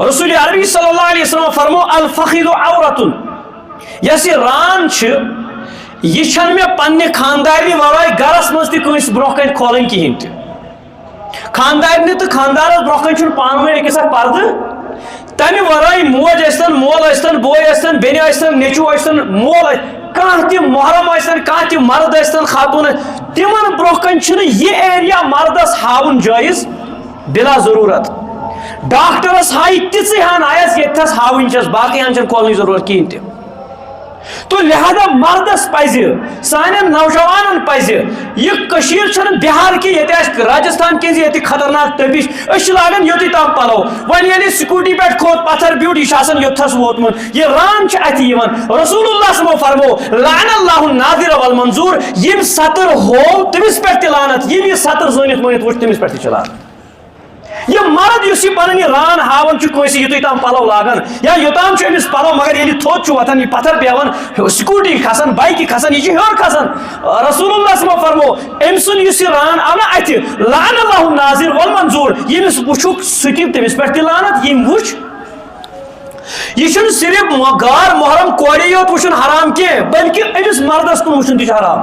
رسول عربی صلی اللہ علیہ وسلم فرمو الفخذ عورتن یس یہ ران یہ چھن میں پنہ خاندارنہ ورائے گرس مز تس برہ کن کھولن کہین تہ خاندارنہ تو خاندارس برہ کن پان ون أکس اکھ پردہ تمہ ورائے موج ٲسۍتن مول ٲسۍتن بوے ٲسۍتن بیٚنہِ ٲسۍتن نیٚچوٗ ٲسۍتن مول کانٛہہ تہِ محرم ٲسۍتن کانٛہہ تہِ مرد ٲسۍتن خاتون تمن برہ کن چھُنہٕ یہ ایریا مردس ہاوُن جٲیز بلا ضرورت ڈاکٹرس ہائی تیژی ہان آیس یتھس ہاوٕنۍ چھس باقی ہان چھنہٕ کھولنٕچ ضرورت کہین تہ تو لہذا مردس پزِ سانٮ۪ن نوجوانن پزِ یہ کشیر چھنہٕ بہار کی ییٚتہِ آسہِ راجستھان کِنۍ ییٚتہِ خطرناک تٔپِش أسۍ چھِ لاگان یوٚتُے تام پلو وۄنۍ ییٚلہِ سکوٗٹی پٮ۪ٹھ کھوٚت پتھر بیوٗٹھ یہِ چھُ آسان یوٚتھس ووتمُت یہ ران چھُ اتہِ یِوان رسول اللہ صلی اللہ فرمو لعن اللہ الناظر والمنظور یم سطر ہوو تٔمِس پٮ۪ٹھ تہِ لعنت یم یہ سطر زٲنِتھ مٲنِتھ وٕچھ تٔمِس پٮ۪ٹھ تہِ چھِ لعنت یہ مرد اس پن یہ ران ہاون کنس یوتھ تام پلو لاگان یا یوتام امس پلو مگر یل تھوت وتان یہ پتھر بیوان سکوٹی کھسان بائکہ کھسان یہ ہور کھسان رسول اللہ صلی اللہ علیہ وسلم فرمو ام سن اس ران آو نا اتہ لعن اللہ الناظر والمنظور یمس وچھک سہ تمس پہ تہ لعنت یم وچھ یہ صرف غار محرم کورے یوت وچھن حرام کی بلکہ امس مردس کن وچھن تہ حرام